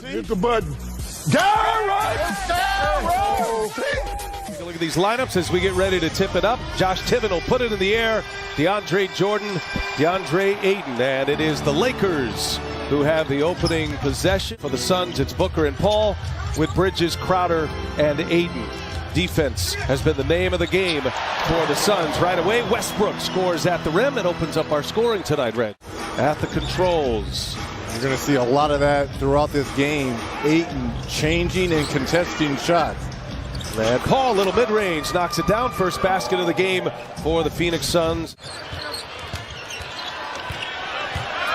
Hit the button. Down right. Take a look at these lineups as we get ready to tip it up. Josh Tiven will put it in the air. DeAndre Jordan, DeAndre Ayton. And it is the Lakers who have the opening possession. For the Suns, it's Booker and Paul with Bridges, Crowder, and Ayton. Defense has been the name of the game for the Suns. Right away, Westbrook scores at the rim and opens up our scoring tonight, Red. At the controls. You're going to see a lot of that throughout this game. Ayton changing and contesting shots. And Paul, little mid-range, knocks it down. First basket of the game for the Phoenix Suns.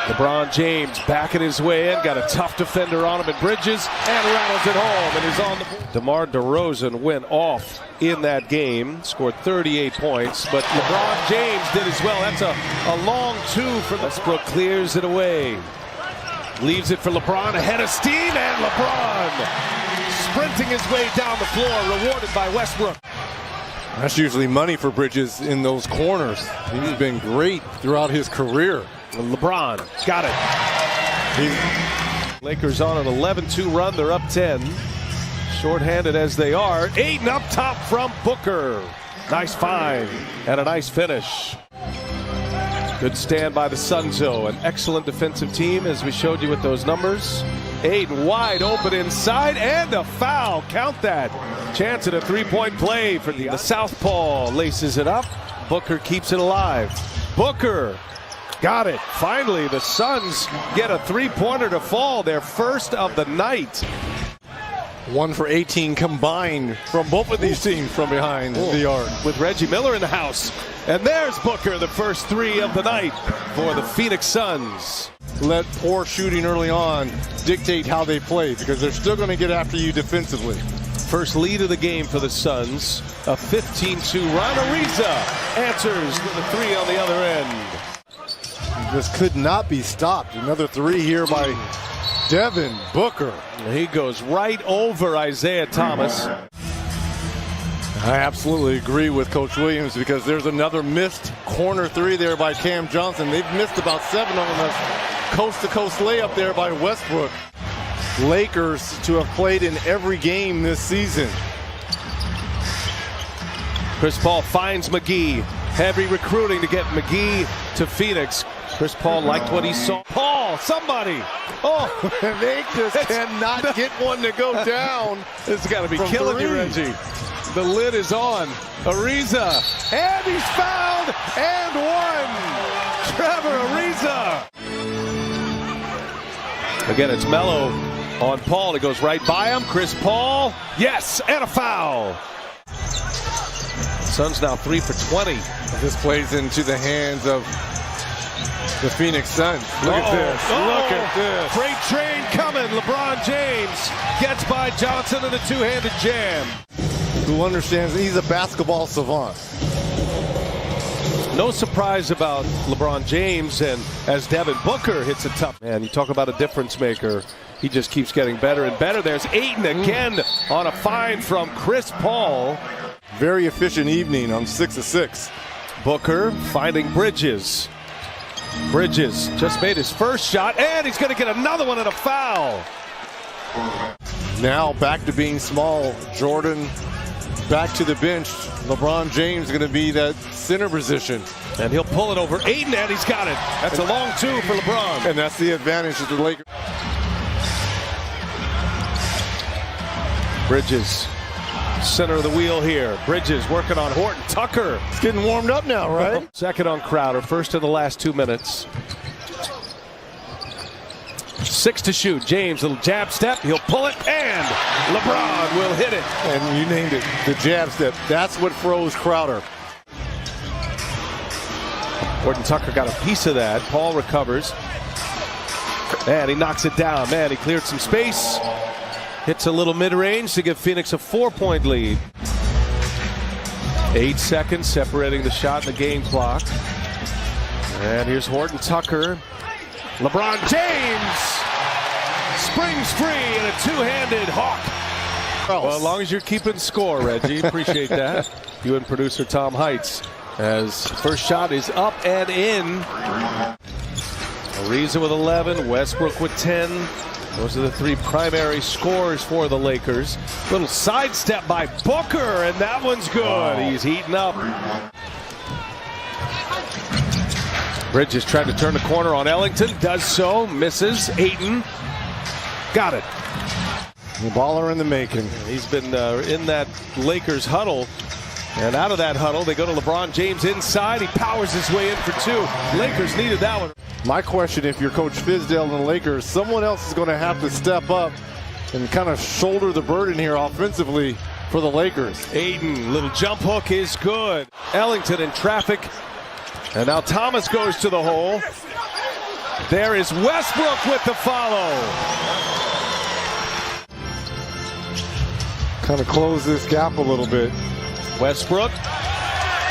LeBron James backing his way in, got a tough defender on him at Bridges, and rattles it home, and is on the board. DeMar DeRozan went off in that game, scored 38 points, but LeBron James did as well. That's a long two for Westbrook, clears it away. Leaves it for LeBron, ahead of steam, and LeBron sprinting his way down the floor, rewarded by Westbrook. That's usually money for Bridges in those corners. He's been great throughout his career. LeBron got it. Lakers on an 11-2 run. They're up 10. Short-handed as they are. Ayton up top from Booker. Nice find and a nice finish. Good stand by the Suns, though. An excellent defensive team, as we showed you with those numbers. Ayton wide open inside, and a foul. Count that. Chance at a three-point play for the southpaw. Laces it up. Booker keeps it alive. Booker got it. Finally, the Suns get a three-pointer to fall, their first of the night. 1 for 18 combined from both of these teams from behind the arc. With Reggie Miller in the house. And there's Booker, the first three of the night for the Phoenix Suns. Let poor shooting early on dictate how they play, because they're still going to get after you defensively. First lead of the game for the Suns. A 15-2 run. Ariza answers with a three on the other end. This could not be stopped. Another three here by Devin Booker. He goes right over Isaiah Thomas. I absolutely agree with Coach Williams, because there's another missed corner three there by Cam Johnson. They've missed about 7 of them. Coast-to-coast layup there by Westbrook. Lakers to have played in every game this season. Chris Paul finds McGee. Heavy recruiting to get McGee to Phoenix. Chris Paul liked what he saw. Paul, somebody. Oh, they just cannot get one to go down. This has got to be killing you, Reggie. The lid is on. Ariza, and he's fouled and one. Trevor Ariza. Again, it's Melo on Paul. It goes right by him. Chris Paul, yes, and a foul. Suns now 3 for 20. This plays into the hands of the Phoenix Suns. Look at this. Look at this. Freight train coming. LeBron James gets by Johnson in a two-handed jam. Who understands he's a basketball savant. No surprise about LeBron James, and as Devin Booker hits a tough man, you talk about a difference maker. He just keeps getting better and better. There's Ayton again on a find from Chris Paul. Very efficient evening on 6 of 6. Booker finding Bridges. Bridges just made his first shot, and he's going to get another one and a foul. Now back to being small. Jordan back to the bench. LeBron James going to be that center position. And he'll pull it over Ayton, and he's got it. That's a long two for LeBron. And that's the advantage of the Lakers. Bridges, center of the wheel here. Bridges working on Horton Tucker. It's getting warmed up now, right? Second on Crowder, first in the last 2 minutes. 6 to shoot. James, little jab step. He'll pull it, and LeBron will hit it. And you named it, the jab step. That's what froze Crowder. Horton Tucker got a piece of that. Paul recovers. And he knocks it down. Man, he cleared some space. Hits a little mid-range to give Phoenix a 4-point lead. 8 seconds separating the shot and the game clock. And here's Horton Tucker. LeBron James springs free in a two-handed hawk. Well, as long as you're keeping score, Reggie, appreciate that. You and producer Tom Heights, as first shot is up and in. Ariza with 11, Westbrook with 10. Those are the three primary scorers for the Lakers. Little sidestep by Booker, and that one's good. Wow. He's heating up. Bridges tried to turn the corner on Ellington. Does so. Misses. Ayton. Got it. The baller in the making. He's been in that Lakers huddle. And out of that huddle, they go to LeBron James inside. He powers his way in for two. Lakers needed that one. My question, if you're Coach Fizdale and the Lakers, someone else is going to have to step up and kind of shoulder the burden here offensively for the Lakers. Ayton, little jump hook is good. Ellington in traffic. And now Thomas goes to the hole. There is Westbrook with the follow. Kind of close this gap a little bit. Westbrook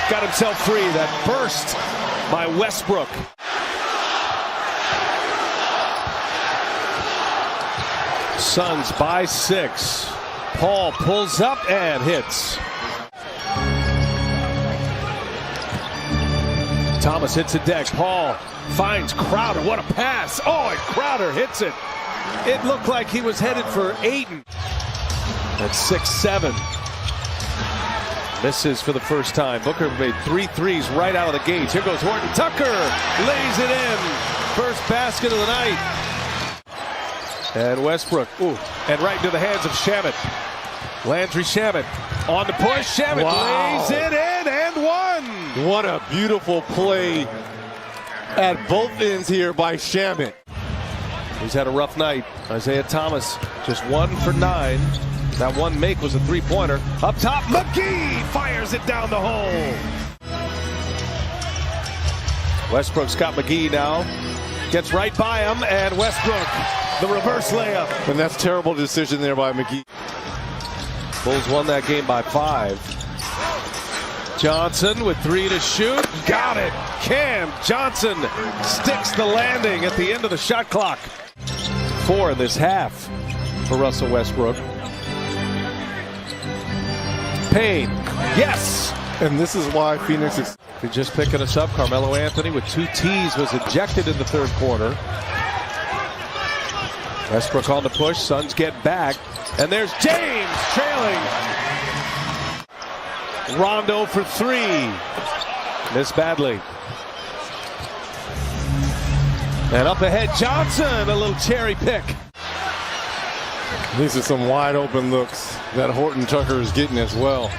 got himself free. That burst by Westbrook. Suns by 6. Paul pulls up and hits. Thomas hits the deck. Paul finds Crowder. What a pass. Oh, and Crowder hits it. It looked like he was headed for Ayton. That's 6-7. Misses for the first time. Booker made 3 threes right out of the gates. Here goes Horton Tucker. Lays it in. First basket of the night. And Westbrook. Ooh. And right into the hands of Shamet. Landry Shamet on the push. Shamet lays it in and one. What a beautiful play at both ends here by Shamet. He's had a rough night. Isaiah Thomas just 1 for 9. That one make was a three-pointer. Up top, McGee fires it down the hole. Westbrook's got McGee now. Gets right by him, and Westbrook, the reverse layup. And that's a terrible decision there by McGee. Bulls won that game by 5. Johnson with 3 to shoot. Got it. Cam Johnson sticks the landing at the end of the shot clock. 4 in this half for Russell Westbrook. Payne, yes! And this is why Phoenix is... If you're just picking us up, Carmelo Anthony with 2 T's was ejected in the third quarter. Westbrook on the push, Suns get back, and there's James trailing. Rondo for 3. Missed badly. And up ahead, Johnson, a little cherry pick. These are some wide open looks that Horton Tucker is getting as well.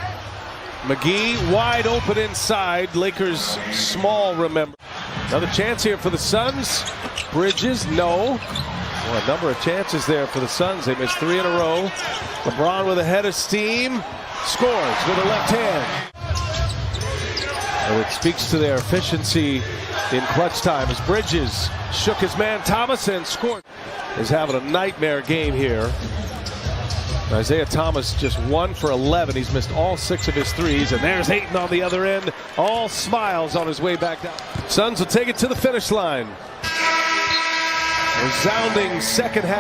McGee wide open inside. Lakers small, remember. Another chance here for the Suns. Bridges, no. Well, a number of chances there for the Suns. They missed 3 in a row. LeBron with a head of steam. Scores with a left hand. And it speaks to their efficiency in clutch time as Bridges shook his man Thomas and scored. Is having a nightmare game here. Isaiah Thomas just 1 for 11. He's missed all 6 of his threes, and there's Ayton on the other end. All smiles on his way back down. Suns will take it to the finish line. Resounding second half.